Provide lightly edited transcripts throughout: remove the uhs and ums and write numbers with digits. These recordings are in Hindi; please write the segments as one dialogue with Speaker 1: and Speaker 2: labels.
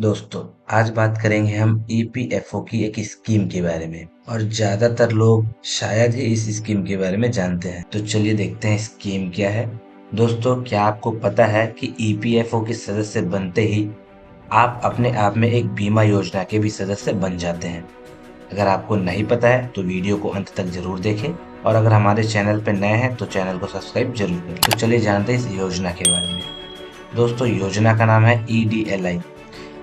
Speaker 1: दोस्तों, आज बात करेंगे हम ईपीएफओ की एक स्कीम के बारे में और ज्यादातर लोग शायद ही इस स्कीम के बारे में जानते हैं। तो चलिए देखते हैं स्कीम क्या है। दोस्तों, क्या आपको पता है कि ईपीएफओ के सदस्य बनते ही आप अपने आप में एक बीमा योजना के भी सदस्य बन जाते हैं। अगर आपको नहीं पता है तो वीडियो को अंत तक जरूर देखें और अगर हमारे चैनल पर नए हैं तो चैनल को सब्सक्राइब जरूर करें। तो चलिए जानते हैं इस योजना के बारे में। दोस्तों, योजना का नाम है ईडीएलआई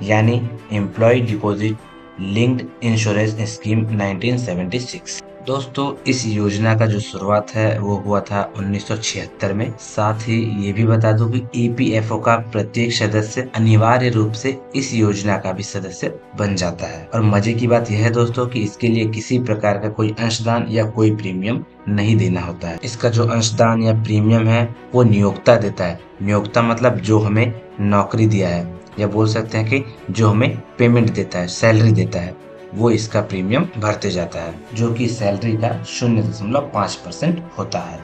Speaker 1: यानी employ deposit linked insurance scheme 1976। दोस्तों, इस योजना का जो शुरुआत है वो हुआ था 1976 में। साथ ही ये भी बता दूं कि ईपीएफओ का प्रत्येक सदस्य अनिवार्य रूप से इस योजना का भी सदस्य बन जाता है। और मजे की बात यह है दोस्तों कि इसके लिए किसी प्रकार का कोई अंशदान या कोई प्रीमियम नहीं देना होता है। इसका जो अंशदान या प्रीमियम है वो नियोक्ता देता है। नियोक्ता मतलब जो हमें नौकरी दिया है, या बोल सकते हैं कि जो हमें पेमेंट देता है, सैलरी देता है, वो इसका प्रीमियम भरते जाता है, जो कि सैलरी का 0.5% होता है।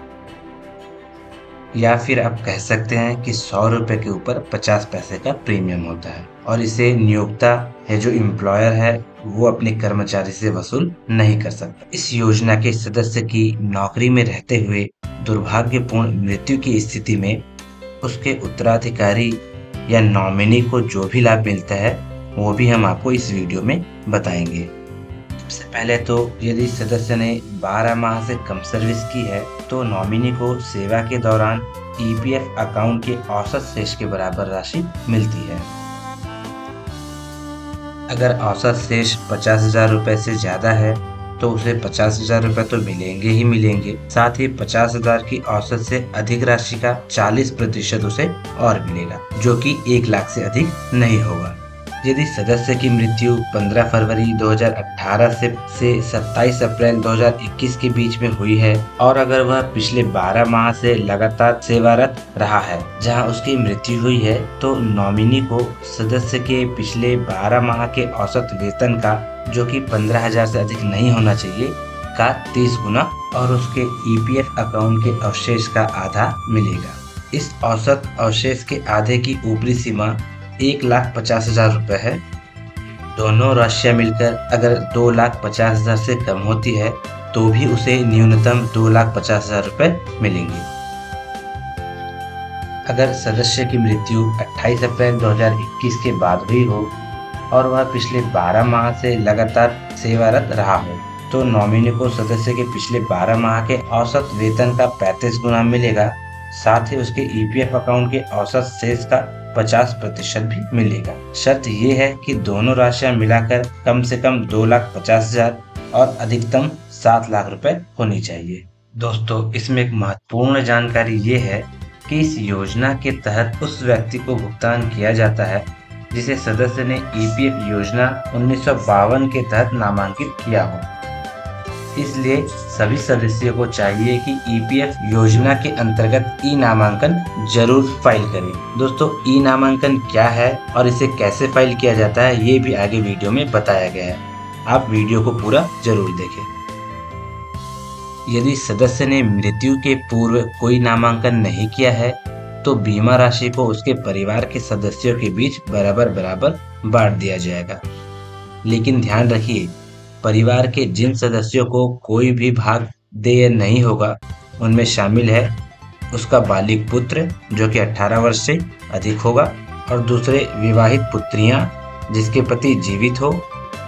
Speaker 1: या फिर आप कह सकते हैं कि 100 रुपए के ऊपर 50 पैसे का प्रीमियम होता है और इसे नियोक्ता है जो एम्प्लॉयर है वो अपने कर्मचारी से वसूल नहीं कर सकता। इस योजना के सदस्य की नौकरी में रहते हुए दुर्भाग्यपूर्ण मृत्यु की स्थिति में उसके उत्तराधिकारी या नॉमिनी को जो भी लाभ मिलता है वो भी हम आपको इस वीडियो में बताएंगे। सबसे पहले तो यदि सदस्य ने 12 माह से कम सर्विस की है तो नॉमिनी को सेवा के दौरान ईपीएफ अकाउंट के औसत शेष के बराबर राशि मिलती है। अगर औसत शेष 50,000 रुपए से ज्यादा है तो उसे 50,000 रुपए तो मिलेंगे ही मिलेंगे। साथ ही 50,000 की औसत से अधिक राशि का 40% उसे और मिलेगा, जो कि 1 लाख से अधिक नहीं होगा। यदि सदस्य की मृत्यु 15 फरवरी 2018 से 27 अप्रैल 2021 के बीच में हुई है और अगर वह पिछले 12 माह से लगातार सेवारत रहा है जहां उसकी मृत्यु हुई है, तो नॉमिनी को सदस्य के पिछले 12 माह के औसत वेतन का, जो कि 15,000 से अधिक नहीं होना चाहिए, का 30 गुना और उसके ईपीएफ अकाउंट के अवशेष का आधा मिलेगा। इस औसत अवशेष के आधे की ऊपरी सीमा 1,50,000 रुपए है। दोनों राशियां मिलकर अगर 2,50,000 से कम होती है तो भी उसे न्यूनतम 2,50,000 रुपए मिलेंगे। अगर सदस्य की मृत्यु 28 अप्रैल 2021 के बाद हुई हो और वह पिछले 12 माह से लगातार सेवारत रहा हो तो नॉमिनी को सदस्य के पिछले 12 माह के औसत वेतन का 35 गुना मिलेगा। साथ ही उसके ईपीएफ अकाउंट के औसत शेष का 50% भी मिलेगा। शर्त ये है कि दोनों राशियां मिलाकर कम से कम 2,50,000 और अधिकतम 7 लाख रुपए होनी चाहिए। दोस्तों, इसमें एक महत्वपूर्ण जानकारी ये है कि इस योजना के तहत उस व्यक्ति को भुगतान किया जाता है जिसे सदस्य ने ईपीएफ योजना 1952 के तहत नामांकित किया हो। इसलिए सभी सदस्यों को चाहिए कि ईपीएफ योजना के अंतर्गत ई नामांकन जरूर फाइल करें। दोस्तों, ई नामांकन क्या है और इसे कैसे फाइल किया जाता है ये भी आगे वीडियो में बताया गया है। आप वीडियो को पूरा जरूर देखें। यदि सदस्य ने मृत्यु के पूर्व कोई नामांकन नहीं किया है तो बीमा राशि को उसके परिवार के सदस्यों के बीच बराबर बराबर बांट दिया जाएगा। लेकिन ध्यान रखिए, परिवार के जिन सदस्यों को कोई भी भाग देय नहीं होगा उनमें शामिल है उसका बालिग पुत्र जो कि 18 वर्ष से अधिक होगा, और दूसरे विवाहित पुत्रियां जिसके पति जीवित हो,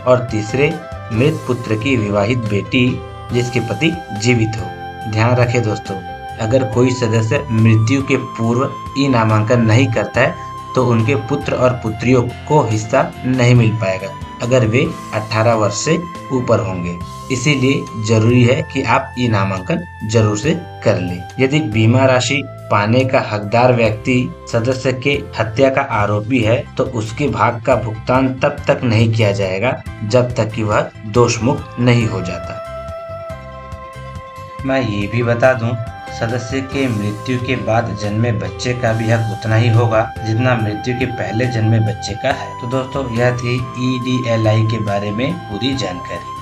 Speaker 1: और तीसरे मृत पुत्र की विवाहित बेटी जिसके पति जीवित हो। ध्यान रखें दोस्तों, अगर कोई सदस्य मृत्यु के पूर्व ई नामांकन नहीं करता है तो उनके पुत्र और पुत्रियों को हिस्सा नहीं मिल पाएगा अगर वे 18 वर्ष से ऊपर होंगे। इसीलिए जरूरी है कि आप ई नामांकन जरूर से कर लें। यदि बीमा राशि पाने का हकदार व्यक्ति सदस्य के हत्या का आरोपी है तो उसके भाग का भुगतान तब तक नहीं किया जाएगा जब तक कि वह दोष मुक्त नहीं हो जाता। मैं ये भी बता दूं, सदस्य के मृत्यु के बाद जन्मे बच्चे का भी हक उतना ही होगा जितना मृत्यु के पहले जन्मे बच्चे का है। तो दोस्तों, यह थी ईडीएलआई के बारे में पूरी जानकारी।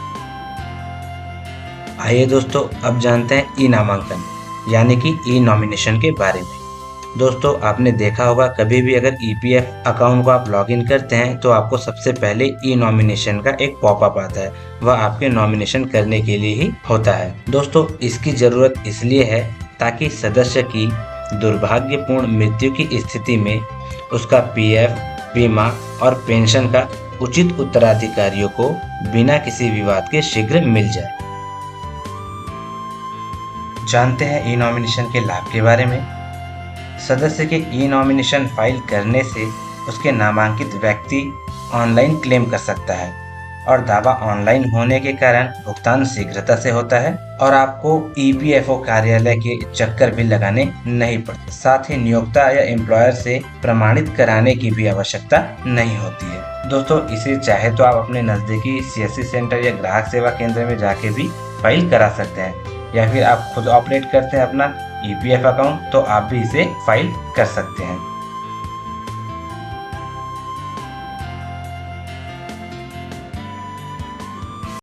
Speaker 1: आइए दोस्तों, अब जानते हैं ई नामांकन यानी कि ई नॉमिनेशन के बारे में। दोस्तों आपने देखा होगा कभी भी अगर ईपीएफ अकाउंट को आप लॉगिन करते हैं तो आपको सबसे पहले ई नॉमिनेशन का एक पॉपअप आता है। वह आपके नॉमिनेशन करने के लिए ही होता है। दोस्तों इसकी जरूरत इसलिए है ताकि सदस्य की दुर्भाग्यपूर्ण मृत्यु की स्थिति में उसका पीएफ, बीमा और पेंशन का उचित उत्तराधिकारियों को बिना किसी विवाद के शीघ्र मिल जाए। जानते हैं ई नॉमिनेशन के लाभ के बारे में। सदस्य के ई नॉमिनेशन फाइल करने से उसके नामांकित व्यक्ति ऑनलाइन क्लेम कर सकता है और दावा ऑनलाइन होने के कारण भुगतान शीघ्रता से होता है और आपको ईपीएफओ कार्यालय के चक्कर भी लगाने नहीं पड़ते। साथ ही नियोक्ता या एम्प्लॉयर से प्रमाणित कराने की भी आवश्यकता नहीं होती है। दोस्तों इसे चाहे तो आप अपने नजदीकी सीएससी सेंटर या ग्राहक सेवा केंद्र में जाके भी फाइल करा सकते हैं, या फिर आप खुद ऑपरेट करते हैं अपना ईपीएफ अकाउंट तो आप भी इसे फाइल कर सकते हैं।